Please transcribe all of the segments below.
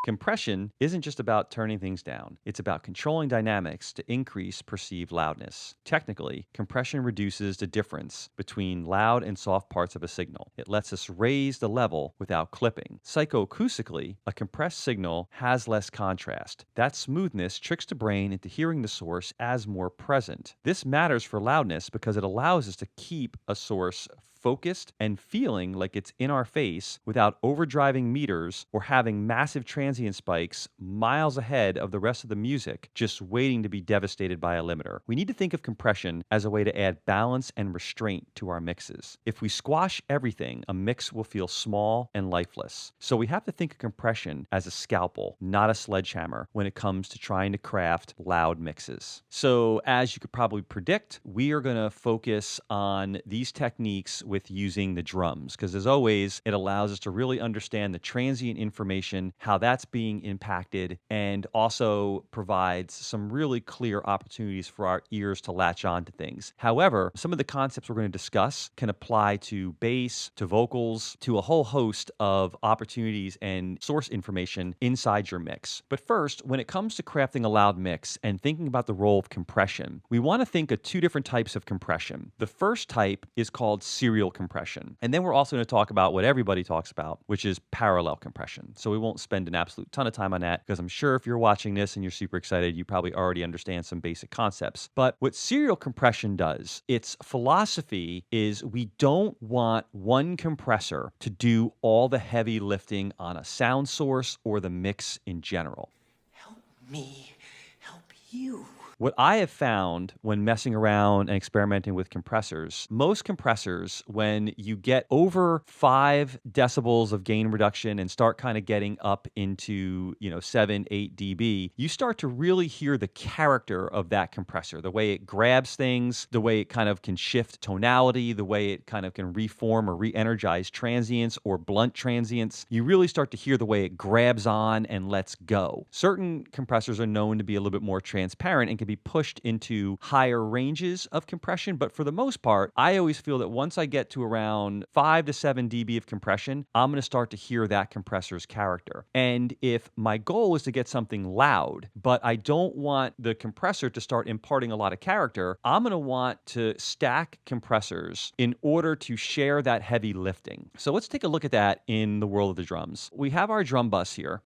Compression isn't just about turning things down. It's about controlling dynamics to increase perceived loudness. Technically, compression reduces the difference between loud and soft parts of a signal. It lets us raise the level without clipping. Psychoacoustically, a compressed signal has less contrast. That smoothness tricks the brain into hearing the source as more present. This matters for loudness because it allows us to keep a source focused and feeling like it's in our face without overdriving meters or having massive transient spikes miles ahead of the rest of the music just waiting to be devastated by a limiter. We need to think of compression as a way to add balance and restraint to our mixes. If we squash everything, a mix will feel small and lifeless. So we have to think of compression as a scalpel, not a sledgehammer, when it comes to trying to craft loud mixes. So as you could probably predict, we are going to focus on these techniques with using the drums, because as always, it allows us to really understand the transient information, how that's being impacted, and also provides some really clear opportunities for our ears to latch on to things. However, some of the concepts we're going to discuss can apply to bass, to vocals, to a whole host of opportunities and source information inside your mix. But first, when it comes to crafting a loud mix and thinking about the role of compression, we want to think of two different types of compression. The first type is called serial compression. And then we're also going to talk about what everybody talks about, which is parallel compression. So we won't spend an absolute ton of time on that because I'm sure if you're watching this and you're super excited, you probably already understand some basic concepts. But what serial compression does, its philosophy is we don't want one compressor to do all the heavy lifting on a sound source or the mix in general. Help me help you. What I have found when messing around and experimenting with compressors, most compressors, when you get over 5 decibels of gain reduction and start kind of getting up into, 7, 8 dB, you start to really hear the character of that compressor, the way it grabs things, the way it kind of can shift tonality, the way it kind of can reform or re-energize transients or blunt transients. You really start to hear the way it grabs on and lets go. Certain compressors are known to be a little bit more transparent and can be pushed into higher ranges of compression. But for the most part, I always feel that once I get to around 5 to 7 dB of compression, I'm going to start to hear that compressor's character. And if my goal is to get something loud, but I don't want the compressor to start imparting a lot of character, I'm going to want to stack compressors in order to share that heavy lifting. So let's take a look at that in the world of the drums. We have our drum bus here.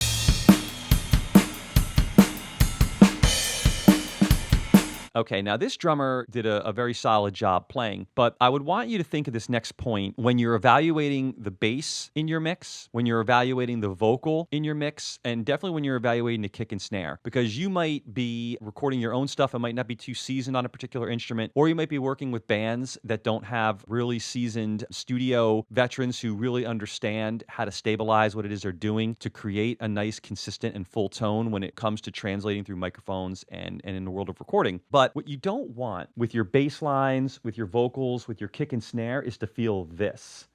Okay, now this drummer did a very solid job playing, but I would want you to think of this next point when you're evaluating the bass in your mix, when you're evaluating the vocal in your mix, and definitely when you're evaluating the kick and snare, because you might be recording your own stuff and might not be too seasoned on a particular instrument, or you might be working with bands that don't have really seasoned studio veterans who really understand how to stabilize what it is they're doing to create a nice, consistent, and full tone when it comes to translating through microphones and in the world of recording. But what you don't want with your bass lines, with your vocals, with your kick and snare is to feel this.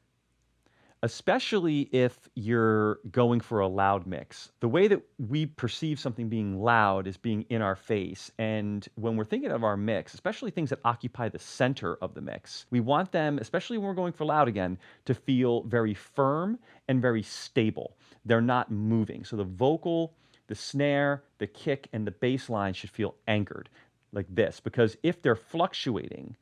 Especially if you're going for a loud mix. The way that we perceive something being loud is being in our face. And when we're thinking of our mix, especially things that occupy the center of the mix, we want them, especially when we're going for loud again, to feel very firm and very stable. They're not moving. So the vocal, the snare, the kick, and the bass line should feel anchored like this, because if they're fluctuating,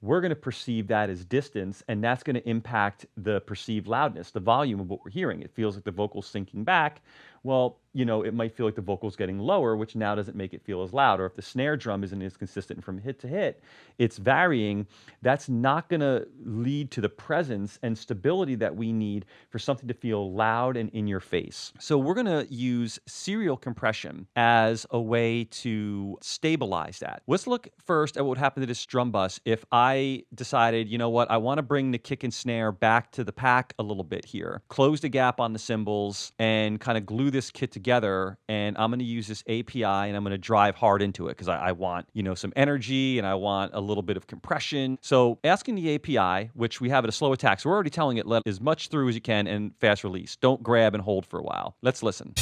we're going to perceive that as distance, and that's going to impact the perceived loudness, the volume of what we're hearing. It feels like the vocal's sinking back. Well, it might feel like the vocal's getting lower, which now doesn't make it feel as loud. Or if the snare drum isn't as consistent from hit to hit, it's varying. That's not going to lead to the presence and stability that we need for something to feel loud and in your face. So we're going to use serial compression as a way to stabilize that. Let's look first at what would happen to this drum bus if I decided, I want to bring the kick and snare back to the pack a little bit here. Close the gap on the cymbals and kind of glue this kit together, and I'm going to use this API and I'm going to drive hard into it because I want, some energy and I want a little bit of compression. So asking the API, which we have at a slow attack, so we're already telling it let as much through as you can and fast release. Don't grab and hold for a while. Let's listen.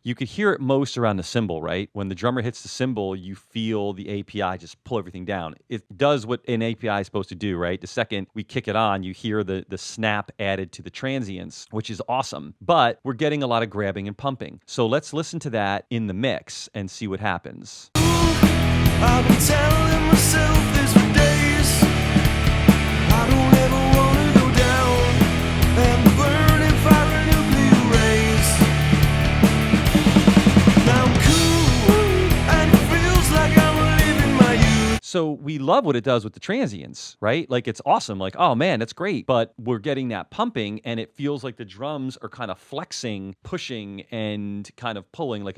You could hear it most around the cymbal, right? When the drummer hits the cymbal, you feel the API just pull everything down. It does what an API is supposed to do, right? The second we kick it on, you hear the snap added to the transients, which is awesome. But we're getting a lot of grabbing and pumping. So let's listen to that in the mix and see what happens. I've been telling myself this for days. I don't ever wanna go down and burn and fire a nuclear rays. Now I'm cool and it feels like I'm living my youth. So we love what it does with the transients, right? Like it's awesome. Like, oh man, that's great. But we're getting that pumping and it feels like the drums are kind of flexing, pushing, and kind of pulling like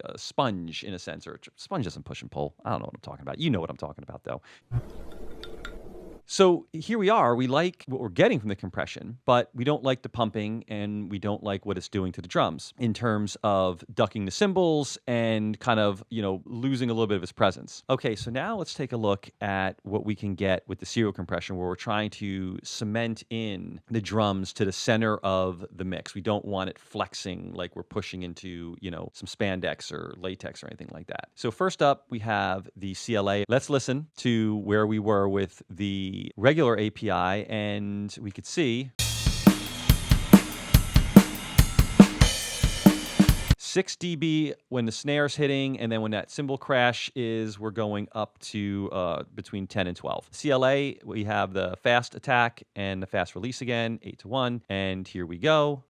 a sponge in a sense. Or a sponge doesn't push and pull. I don't know what I'm talking about. You know what I'm talking about though. So here we are. We like what we're getting from the compression, but we don't like the pumping and we don't like what it's doing to the drums in terms of ducking the cymbals and kind of, losing a little bit of its presence. Okay, so now let's take a look at what we can get with the serial compression where we're trying to cement in the drums to the center of the mix. We don't want it flexing like we're pushing into, some spandex or latex or anything like that. So first up, we have the CLA. Let's listen to where we were with the regular API, and we could see 6 dB when the snare's hitting, and then when that cymbal crash is, we're going up to between 10 and 12. CLA, we have the fast attack and the fast release again, 8-1, and here we go.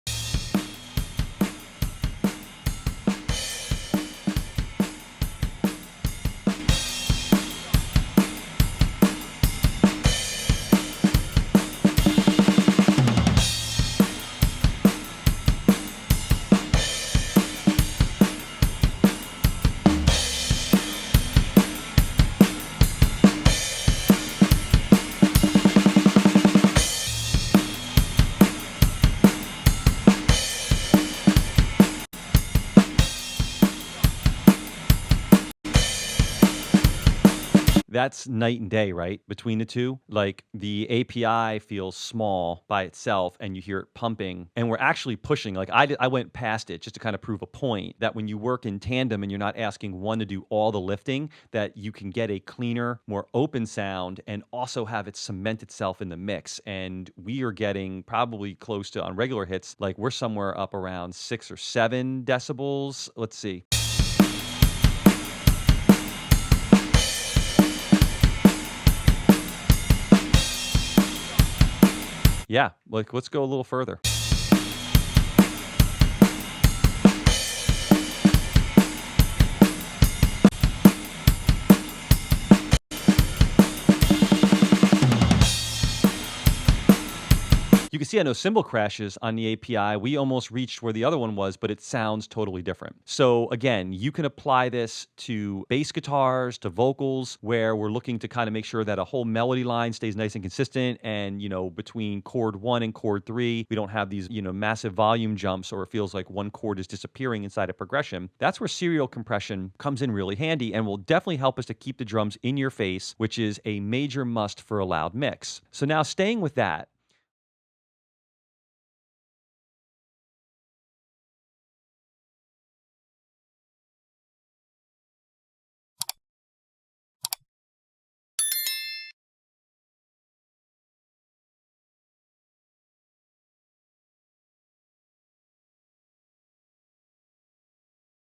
That's night and day, right? Between the two. Like the API feels small by itself and you hear it pumping and we're actually pushing. Like I went past it just to kind of prove a point that when you work in tandem and you're not asking one to do all the lifting, that you can get a cleaner, more open sound and also have it cement itself in the mix. And we are getting probably close to, on regular hits, like we're somewhere up around 6 or 7 decibels. Let's see. Yeah, like let's go a little further. You can see on those cymbal crashes on the API, we almost reached where the other one was, but it sounds totally different. So again, you can apply this to bass guitars, to vocals, where we're looking to kind of make sure that a whole melody line stays nice and consistent. And, between chord 1 and chord 3, we don't have these, massive volume jumps or it feels like one chord is disappearing inside a progression. That's where serial compression comes in really handy and will definitely help us to keep the drums in your face, which is a major must for a loud mix. So now staying with that,